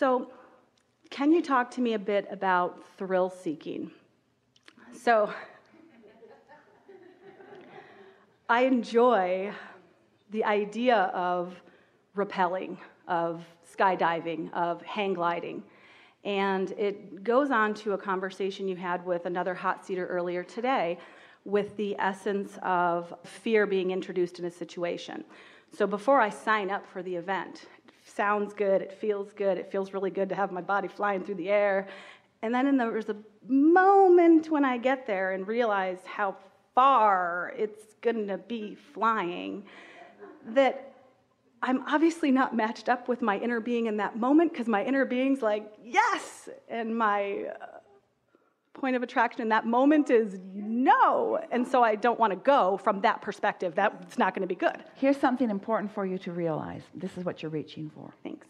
So, can you talk to me a bit about thrill seeking? So, I enjoy the idea of rappelling, of skydiving, of hang gliding. And it goes on to a conversation you had with another hot seater earlier today with the essence of fear being introduced in a situation. So before I sign up for the event, it sounds good, it feels really good to have my body flying through the air. And then there's a moment when I get there and realize how far it's going to be flying that I'm obviously not matched up with my inner being in that moment, because my inner being's like, yes! And my point of attraction in that moment is no. And so I don't want to go from that perspective. That's not going to be good. Here's something important for you to realize. This is what you're reaching for. Thanks.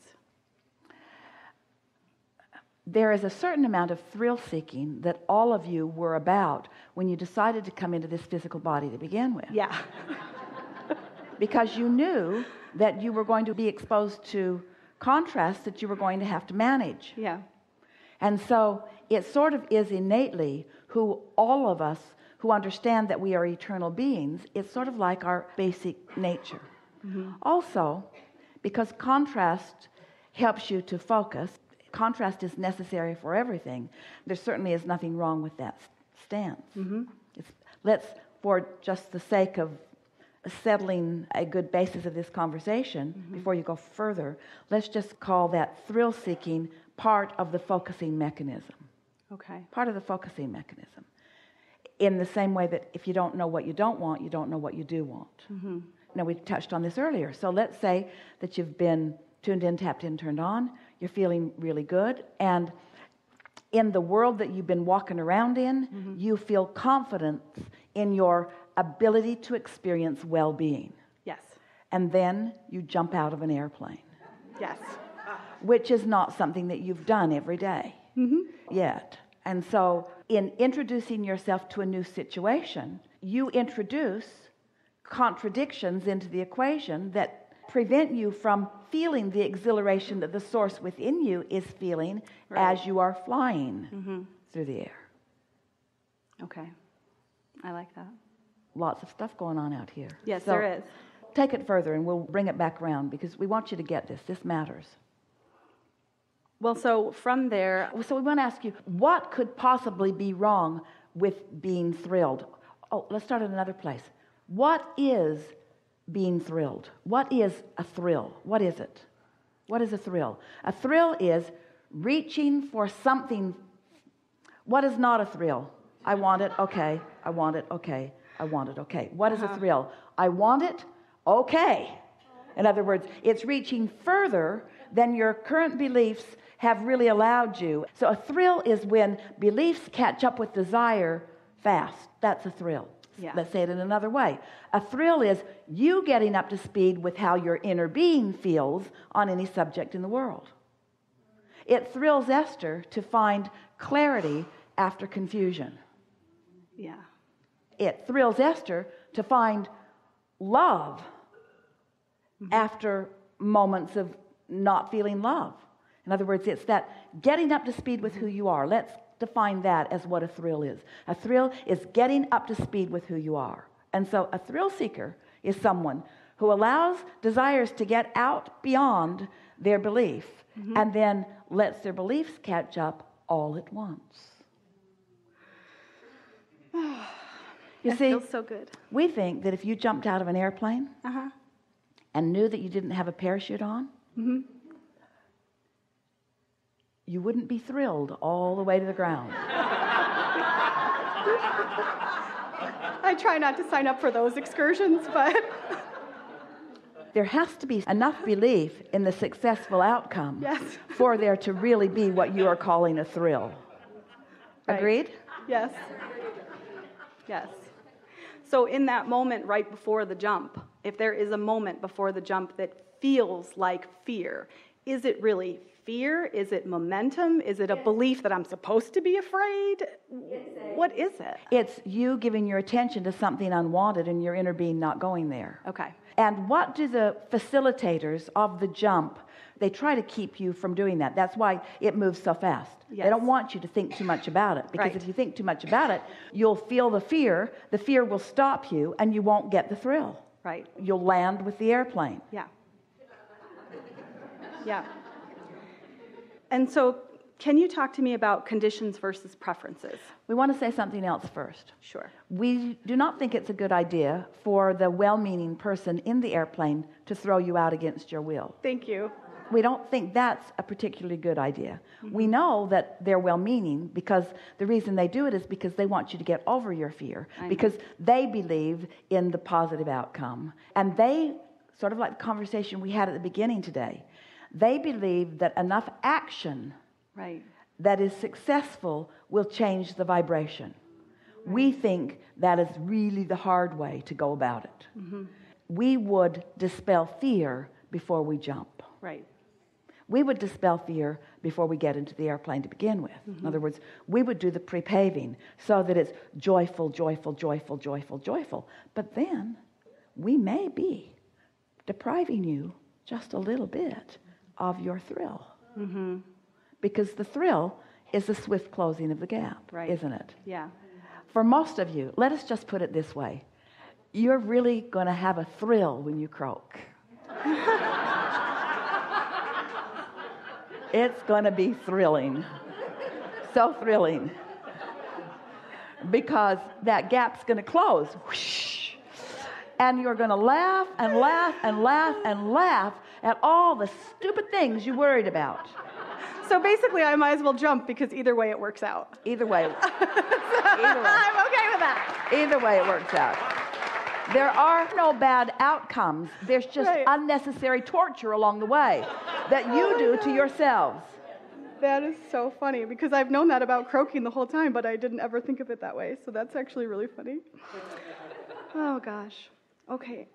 There is a certain amount of thrill seeking that all of you were about when you decided to come into this physical body to begin with. Yeah. Because you knew that you were going to be exposed to contrasts that you were going to have to manage. Yeah. And so it sort of is innately who all of us who understand that we are eternal beings, it's sort of like our basic nature. Mm-hmm. Also, because contrast helps you to focus, contrast is necessary for everything, there certainly is nothing wrong with that stance. Mm-hmm. Let's, for just the sake of settling a good basis of this conversation, mm-hmm. before you go further, let's just call that thrill-seeking part of the focusing mechanism. Okay. Part of the focusing mechanism. In the same way that if you don't know what you don't want, you don't know what you do want. Mm-hmm. Now, we touched on this earlier. So let's say that you've been tuned in, tapped in, turned on. You're feeling really good. And in the world that you've been walking around in, mm-hmm. you feel confidence in your ability to experience well-being. Yes. And then you jump out of an airplane. Yes. Which is not something that you've done every day mm-hmm. yet. And so in introducing yourself to a new situation, you introduce contradictions into the equation that prevent you from feeling the exhilaration that the source within you is feeling right. as you are flying mm-hmm. through the air. Okay. I like that. Lots of stuff going on out here. Yes, so there is. Take it further and we'll bring it back around because we want you to get this. This matters. Well, so from there... So we want to ask you, what could possibly be wrong with being thrilled? Oh, let's start at another place. What is being thrilled? What is a thrill? What is it? What is a thrill? A thrill is reaching for something. What is not a thrill? I want it, okay. I want it, okay. I want it, okay. What is a thrill? I want it, okay. In other words, it's reaching further than your current beliefs have really allowed you. So a thrill is when beliefs catch up with desire fast. That's a thrill. Yeah. Let's say it in another way. A thrill is you getting up to speed with how your inner being feels on any subject in the world. It thrills Esther to find clarity after confusion. Yeah. It thrills Esther to find love mm-hmm. after moments of not feeling love. In other words, it's that getting up to speed with who you are. Let's define that as what a thrill is. A thrill is getting up to speed with who you are. And so a thrill seeker is someone who allows desires to get out beyond their belief mm-hmm. and then lets their beliefs catch up all at once. You see, feels so good. We think that if you jumped out of an airplane uh-huh. and knew that you didn't have a parachute on, mm-hmm. you wouldn't be thrilled all the way to the ground. I try not to sign up for those excursions, but... There has to be enough belief in the successful outcome yes. for there to really be what you are calling a thrill. Right. Agreed? Yes. Yes. So in that moment right before the jump, if there is a moment before the jump that feels like fear, is it really fear? Is it momentum? Is it a belief that I'm supposed to be afraid? What is it? It's you giving your attention to something unwanted and your inner being not going there. Okay. And what do the facilitators of the jump they try to keep you from doing that. That's why it moves so fast. Yes. They don't want you to think too much about it, because Right. if you think too much about it, you'll feel the fear will stop you, and you won't get the thrill. Right. You'll land with the airplane. Yeah. Yeah. And so, can you talk to me about conditions versus preferences? We want to say something else first. Sure. We do not think it's a good idea for the well-meaning person in the airplane to throw you out against your will. Thank you. We don't think that's a particularly good idea. We know that they're well-meaning, because the reason they do it is because they want you to get over your fear, because they believe in the positive outcome. And they, sort of like the conversation we had at the beginning today, they believe that enough action Right. that is successful will change the vibration. We think that is really the hard way to go about it. We would dispel fear before we jump. Right. We would dispel fear before we get into the airplane to begin with. In other words, we would do the pre-paving so that it's joyful, joyful, joyful, joyful, joyful. But then we may be depriving you just a little bit of your thrill. Because the thrill is the swift closing of the gap, Right. isn't it? Yeah. For most of you, let us just put it this way. You're really going to have a thrill when you croak. It's going to be thrilling. So thrilling. Because that gap's going to close. Whoosh. And you're going to laugh and laugh and laugh and laugh at all the stupid things you worried about. So basically, I might as well jump, because either way it works out. Either way. Either way. I'm okay with that. Either way it works out. There are no bad outcomes. There's just Right. unnecessary torture along the way that you do to yourselves. That is so funny, because I've known that about croaking the whole time, but I didn't ever think of it that way. So that's actually really funny. Oh, gosh. Okay.